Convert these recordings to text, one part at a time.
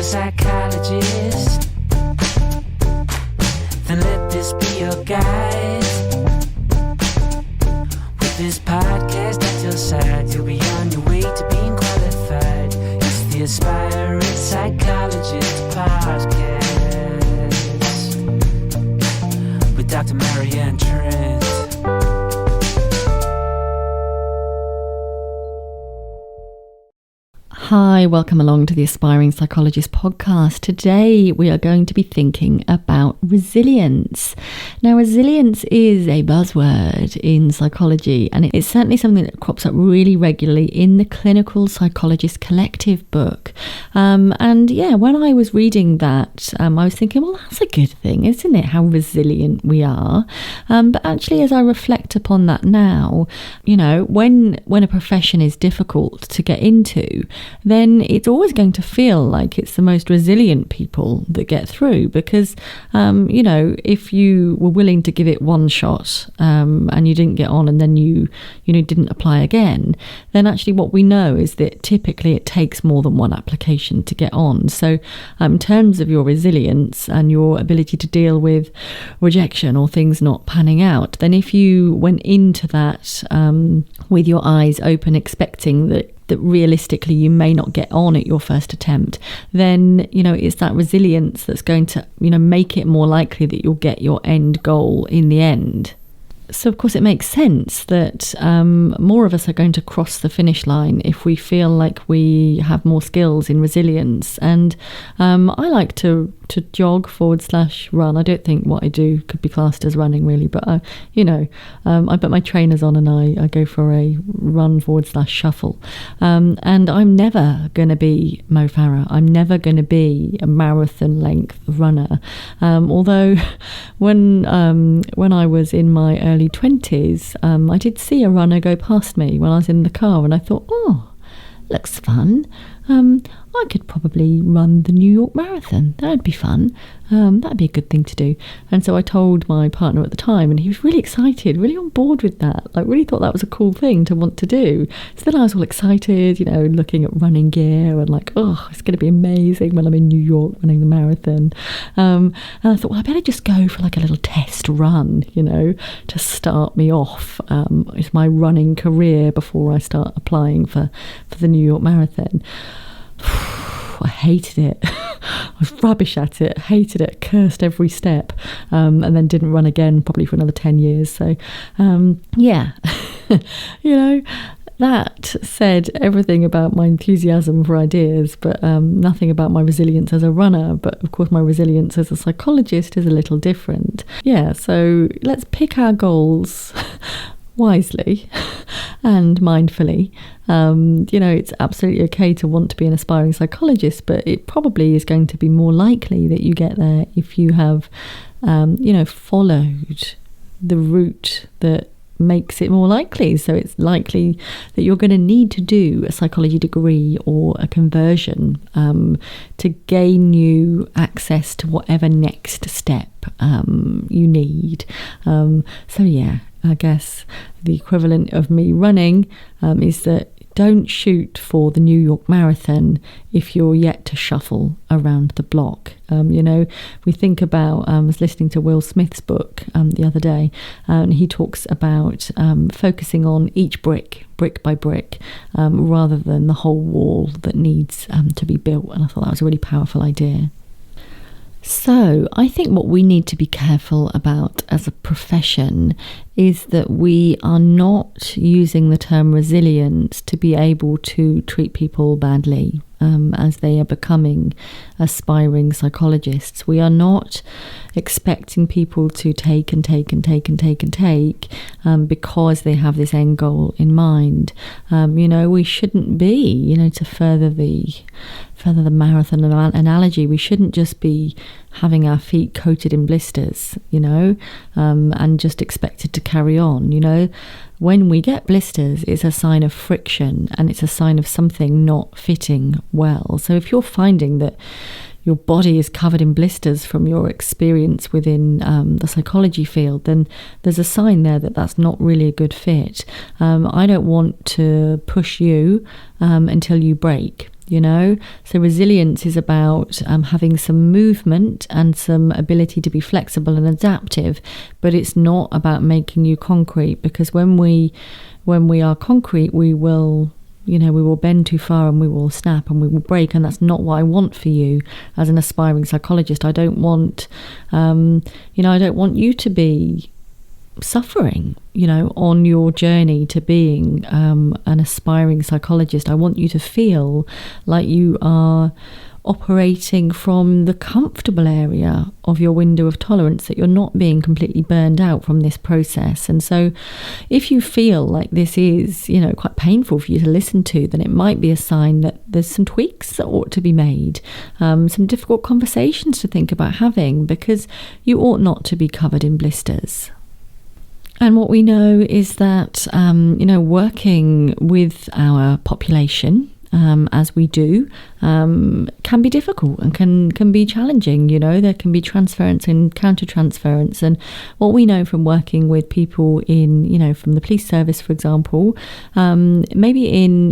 psychologist, then let this be your guide. With this podcast at your side, you'll be on your way to being qualified. It's the Aspiring Psychologist podcast with Dr. Marianne, Trent. Hi, welcome along to the Aspiring Psychologist podcast. Today we are going to be thinking about resilience. Now, resilience is a buzzword in psychology, and it's certainly something that crops up really regularly in the Clinical Psychologist Collective book. When I was reading that, I was thinking, well, that's a good thing, isn't it? How resilient we are. But actually, as I reflect upon that now, when a profession is difficult to get into, then it's always going to feel like it's the most resilient people that get through because, if you were willing to give it one shot and you didn't get on and then you didn't apply again, then actually what we know is that typically it takes more than one application to get on. So in terms of your resilience and your ability to deal with rejection or things not panning out, then if you went into that with your eyes open, expecting that realistically you may not get on at your first attempt, then it's that resilience that's going to make it more likely that you'll get your end goal in the end. So of course it makes sense that more of us are going to cross the finish line if we feel like we have more skills in resilience. And I like to jog/run. I don't think what I do could be classed as running really, but I put my trainers on and I go for a run/shuffle. And I'm never going to be Mo Farah. I'm never going to be a marathon length runner. Although when I was in my early 20s, I did see a runner go past me when I was in the car, and I thought, oh, looks fun. I could probably run the New York Marathon. That'd be fun. That'd be a good thing to do. And so I told my partner at the time, and he was really excited, really on board with that. Like, really thought that was a cool thing to want to do. So then I was all excited, looking at running gear and like, oh, it's going to be amazing when I'm in New York running the marathon. And I thought, well, I better just go for like a little test run, to start me off with my running career before I start applying for the New York Marathon. I hated it. I was rubbish at it, hated it, cursed every step, and then didn't run again probably for another 10 years. So, that said everything about my enthusiasm for ideas, but nothing about my resilience as a runner. But of course, my resilience as a psychologist is a little different. Yeah, so let's pick our goals wisely and mindfully. It's absolutely okay to want to be an aspiring psychologist, but it probably is going to be more likely that you get there if you have, followed the route that makes it more likely. So it's likely that you're going to need to do a psychology degree or a conversion to gain you access to whatever next step you need. I guess the equivalent of me running is that don't shoot for the New York Marathon if you're yet to shuffle around the block. We think about, I was listening to Will Smith's book the other day, and he talks about focusing on each brick by brick, rather than the whole wall that needs to be built. And I thought that was a really powerful idea. So I think what we need to be careful about as a profession is that we are not using the term resilience to be able to treat people badly as they are becoming aspiring psychologists. We are not expecting people to take because they have this end goal in mind. We shouldn't be, to further the marathon analogy, we shouldn't just be having our feet coated in blisters, and just expected to carry on. When we get blisters, it's a sign of friction and it's a sign of something not fitting well. So if you're finding that your body is covered in blisters from your experience within the psychology field, then there's a sign there that that's not really a good fit. I don't want to push you until you break. So resilience is about having some movement and some ability to be flexible and adaptive, but it's not about making you concrete, because when we are concrete, we will bend too far and we will snap and we will break, and that's not what I want for you as an aspiring psychologist. I don't want you to be suffering, on your journey to being an aspiring psychologist. I want you to feel like you are operating from the comfortable area of your window of tolerance, that you're not being completely burned out from this process. And so if you feel like this is, quite painful for you to listen to, then it might be a sign that there's some tweaks that ought to be made, some difficult conversations to think about having, because you ought not to be covered in blisters. And what we know is that, working with our population, as we do, can be difficult and can be challenging. There can be transference and countertransference. And what we know from working with people in, from the police service, for example, maybe in,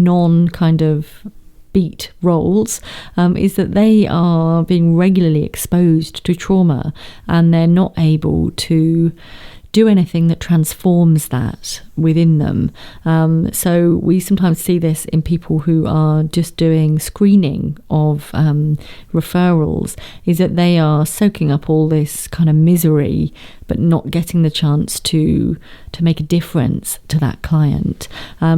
non kind of beat roles, is that they are being regularly exposed to trauma, and they're not able to do anything that transforms that within them. So we sometimes see this in people who are just doing screening of referrals, is that they are soaking up all this kind of misery, but not getting the chance to make a difference to that client.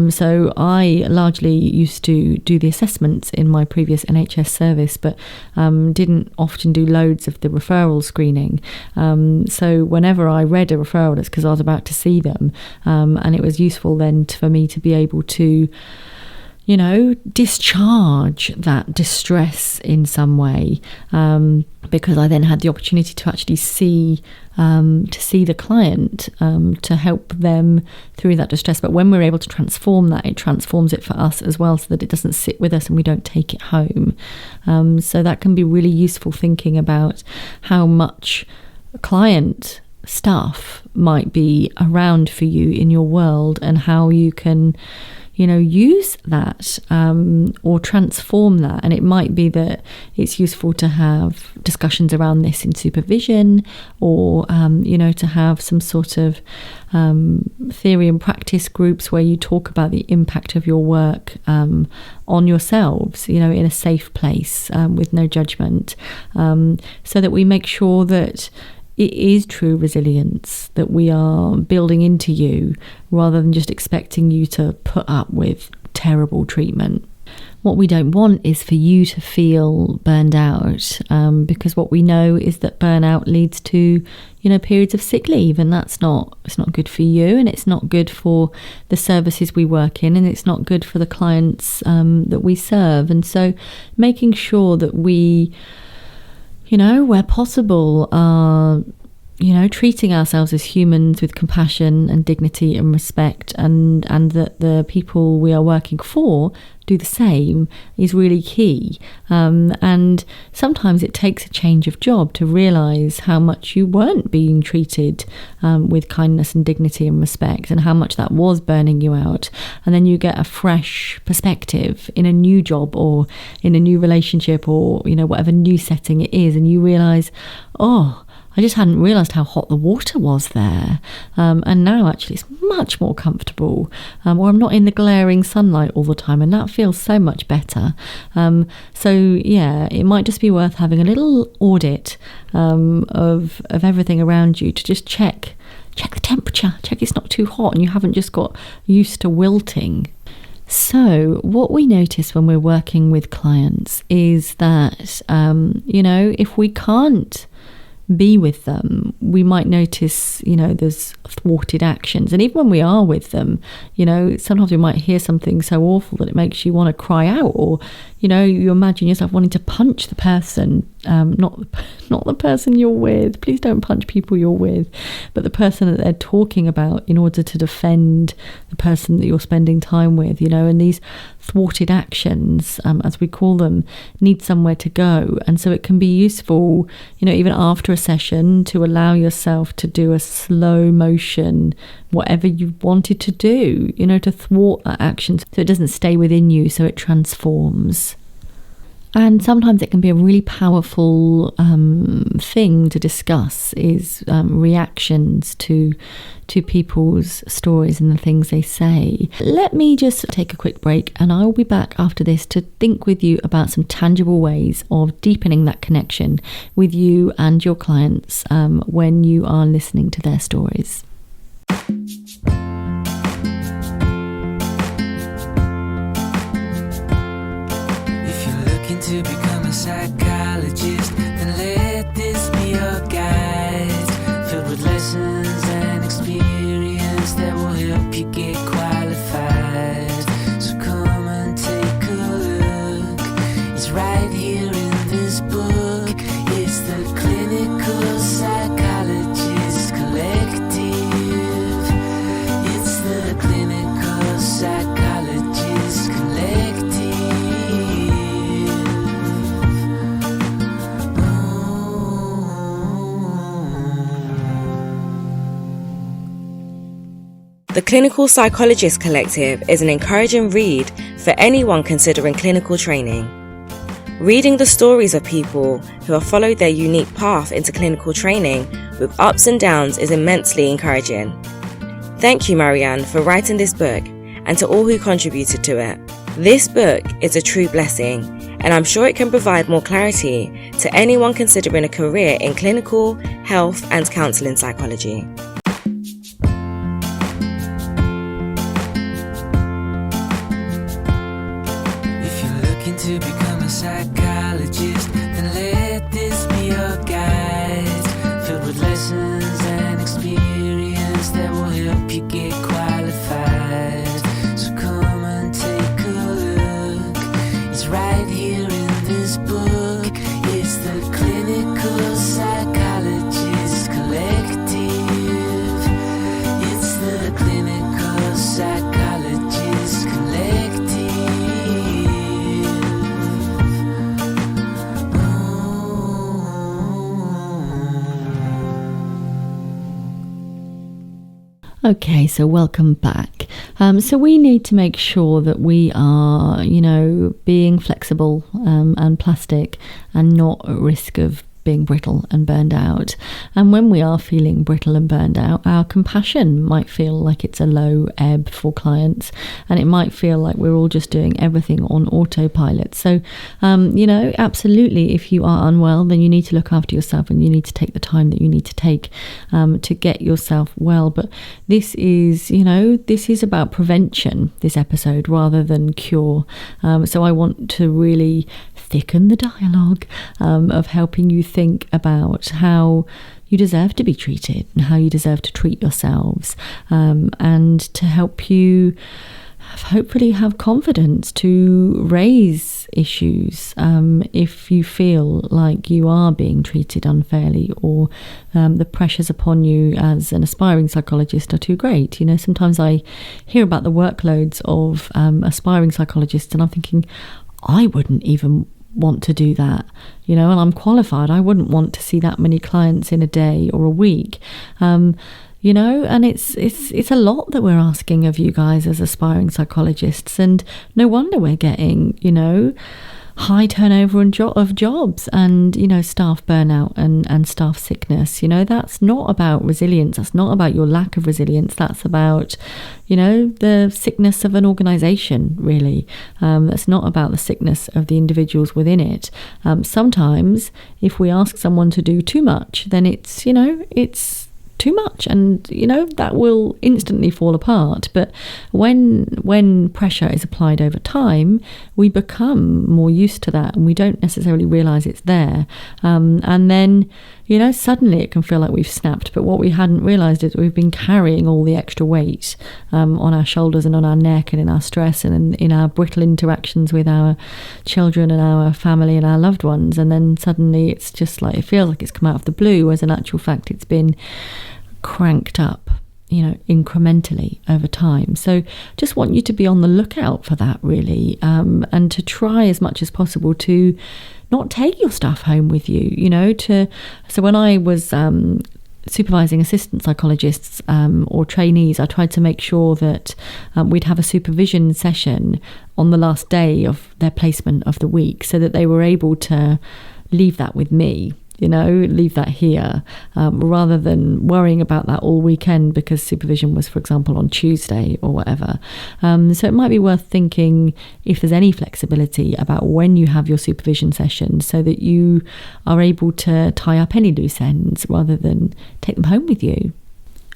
So I largely used to do the assessments in my previous NHS service, but didn't often do loads of the referral screening. So whenever I read a referral, it's because I was about to see them, and it was useful then for me to be able to discharge that distress in some way, because I then had the opportunity to actually see the client, to help them through that distress. But when we're able to transform that, it transforms it for us as well, so that it doesn't sit with us and we don't take it home. So that can be really useful, thinking about how much client stuff might be around for you in your world, and how you can use that, or transform that. And it might be that it's useful to have discussions around this in supervision, or to have some sort of theory and practice groups where you talk about the impact of your work on yourselves, in a safe place, with no judgment, so that we make sure that it is true resilience that we are building into you, rather than just expecting you to put up with terrible treatment. What we don't want is for you to feel burned out, because what we know is that burnout leads to, periods of sick leave, and it's not good for you, and it's not good for the services we work in, and it's not good for the clients that we serve. And so making sure that we, where possible, are, treating ourselves as humans with compassion and dignity and respect, and that the people we are working for do the same, is really key. And sometimes it takes a change of job to realise how much you weren't being treated with kindness and dignity and respect, and how much that was burning you out. And then you get a fresh perspective in a new job, or in a new relationship, or whatever new setting it is, and you realise, I just hadn't realised how hot the water was there. And now actually it's much more comfortable, or I'm not in the glaring sunlight all the time, and that feels so much better. So yeah, it might just be worth having a little audit of everything around you, to just check the temperature, check it's not too hot and you haven't just got used to wilting. So what we notice when we're working with clients is that, if we can't be with them, we might notice, there's thwarted actions. And even when we are with them, sometimes we might hear something so awful that it makes you want to cry out, or, you imagine yourself wanting to punch the person, not the person you're with. Please don't punch people you're with, but the person that they're talking about, in order to defend the person that you're spending time with, and these thwarted actions, as we call them, need somewhere to go. And so it can be useful, even after a session, to allow yourself to do a slow motion, whatever you wanted to do, to thwart that action so it doesn't stay within you, so it transforms. And sometimes it can be a really powerful thing to discuss is reactions to people's stories and the things they say. Let me just take a quick break, and I will be back after this to think with you about some tangible ways of deepening that connection with you and your clients when you are listening to their stories. To become a psychologist, then let this be your guide, filled with lessons and experience that will help you get qualified. So come and take a look. It's right here in this book. It's the Clinical Psychologist Collective. It's the Clinical Psychologist Collective. The Clinical Psychologist Collective is an encouraging read for anyone considering clinical training. Reading the stories of people who have followed their unique path into clinical training with ups and downs is immensely encouraging. Thank you, Marianne, for writing this book, and to all who contributed to it. This book is a true blessing, and I'm sure it can provide more clarity to anyone considering a career in clinical, health, and counselling psychology. To become a psychologist, then let this be your guide, filled with lessons and experience that will help you get qualified. So come and take a look. It's right here in this book. It's the Clinical Psychologist Collective. It's the Clinical Psychologist Collective. Okay, so welcome back. So we need to make sure that we are, being flexible and plastic and not at risk of being brittle and burned out. And when we are feeling brittle and burned out, our compassion might feel like it's a low ebb for clients, and it might feel like we're all just doing everything on autopilot. So, absolutely, if you are unwell, then you need to look after yourself, and you need to take the time that you need to take to get yourself well. But this is about prevention, this episode, rather than cure. So I want to really thicken the dialogue of helping you think about how you deserve to be treated and how you deserve to treat yourselves, and to help you hopefully have confidence to raise issues if you feel like you are being treated unfairly, or the pressures upon you as an aspiring psychologist are too great. Sometimes I hear about the workloads of aspiring psychologists, and I'm thinking, I wouldn't even want to do that, and I'm qualified. I wouldn't want to see that many clients in a day or a week, and it's a lot that we're asking of you guys as aspiring psychologists, and no wonder we're getting high turnover of jobs and staff burnout and staff sickness. That's not about resilience. That's not about your lack of resilience. That's about the sickness of an organization, really. That's not about the sickness of the individuals within it. Sometimes if we ask someone to do too much, then it's too much, and that will instantly fall apart. But when pressure is applied over time, we become more used to that, and we don't necessarily realize it's there, and then suddenly it can feel like we've snapped. But what we hadn't realized is we've been carrying all the extra weight on our shoulders and on our neck, and in our stress, and in our brittle interactions with our children and our family and our loved ones. And then suddenly it's just like, it feels like it's come out of the blue, whereas in actual fact it's been cranked up, incrementally over time. So just want you to be on the lookout for that, really, and to try as much as possible to not take your stuff home with you, so when I was supervising assistant psychologists or trainees, I tried to make sure that we'd have a supervision session on the last day of their placement of the week, so that they were able to leave that with me, leave that here, rather than worrying about that all weekend because supervision was, for example, on Tuesday or whatever. So it might be worth thinking if there's any flexibility about when you have your supervision session, so that you are able to tie up any loose ends rather than take them home with you.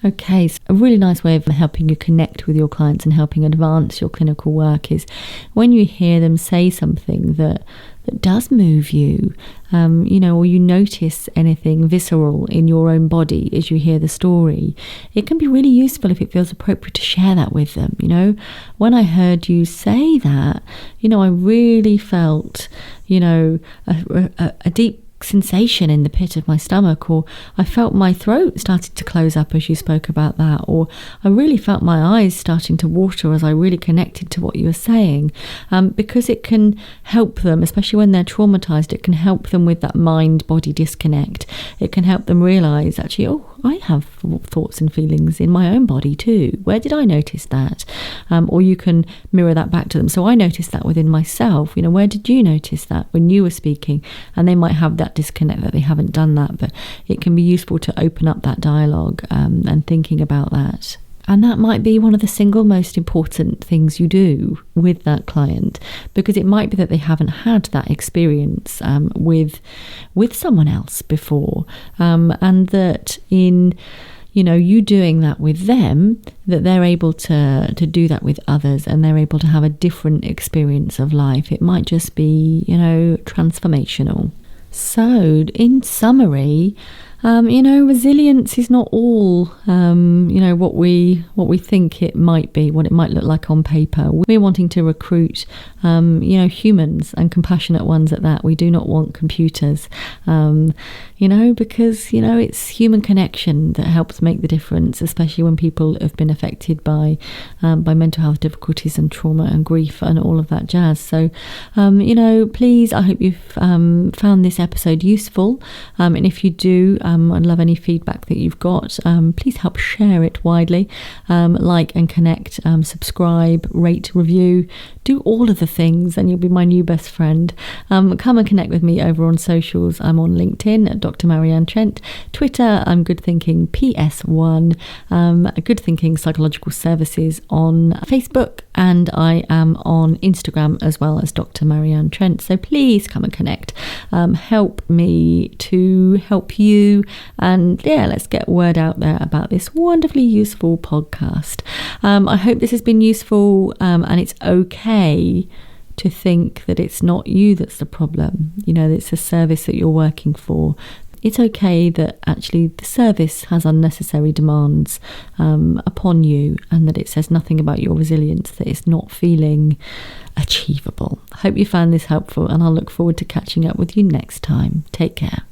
Okay, so a really nice way of helping you connect with your clients and helping advance your clinical work is when you hear them say something that does move you, or you notice anything visceral in your own body as you hear the story. It can be really useful if it feels appropriate to share that with them. When I heard you say that, I really felt, a deep sensation in the pit of my stomach, or I felt my throat started to close up as you spoke about that, or I really felt my eyes starting to water as I really connected to what you were saying, because it can help them, especially when they're traumatized. It can help them with that mind-body disconnect. It can help them realize, actually, I have thoughts and feelings in my own body too. Where did I notice that? Or you can mirror that back to them. So I noticed that within myself. Where did you notice that when you were speaking? And they might have that disconnect that they haven't done that, but it can be useful to open up that dialogue and thinking about that. And that might be one of the single most important things you do with that client, because it might be that they haven't had that experience with someone else before, and that in you doing that with them, that they're able to do that with others, and they're able to have a different experience of life. It might just be transformational. So in summary, resilience is not all, what we think it might be, what it might look like on paper. We're wanting to recruit, humans, and compassionate ones at that. We do not want computers, because, it's human connection that helps make the difference, especially when people have been affected by mental health difficulties and trauma and grief and all of that jazz. So, please, I hope you've found this episode useful. And if you do, I'd love any feedback that you've got. Please help share it widely. Like and connect, subscribe, rate, review, do all of the things, and you'll be my new best friend. Come and connect with me over on socials. I'm on LinkedIn at Dr. Marianne Trent. Twitter, I'm Good Thinking PS1. Good Thinking Psychological Services on Facebook, and I am on Instagram as well as Dr. Marianne Trent. So please come and connect. Help me to help you, and let's get word out there about this wonderfully useful podcast. I hope this has been useful, and it's okay to think that it's not you that's the problem. It's a service that you're working for. It's okay that actually the service has unnecessary demands upon you, and that it says nothing about your resilience, that it's not feeling achievable. I hope you found this helpful, and I'll look forward to catching up with you next time. Take care.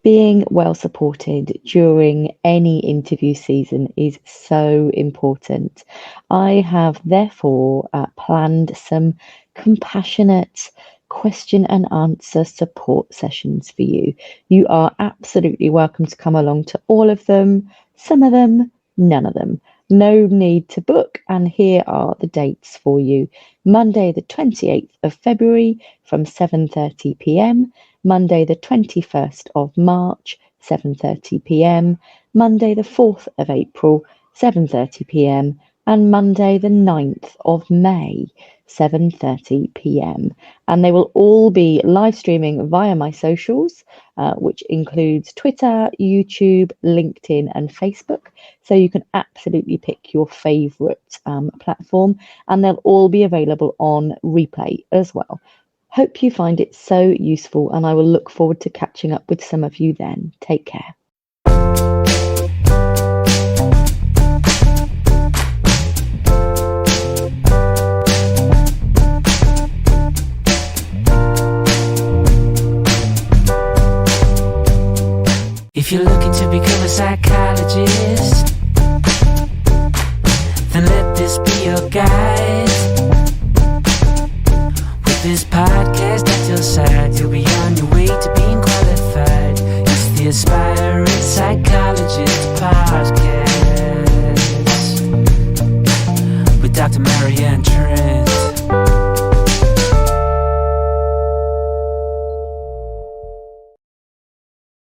Being well supported during any interview season is so important. I have therefore planned some compassionate question and answer support sessions for you. You are absolutely welcome to come along to all of them, some of them, none of them. No need to book, and here are the dates for you. Monday the 28th of February from 7:30 p.m, Monday the 21st of March, 7:30 p.m, Monday the 4th of April, 7:30 p.m, and Monday the 9th of May, 7:30 p.m. And they will all be live streaming via my socials, which includes Twitter, YouTube, LinkedIn, and Facebook. So you can absolutely pick your favourite platform, and they'll all be available on replay as well. Hope you find it so useful, and I will look forward to catching up with some of you then. Take care. If you're looking to become a psychologist, Marianne.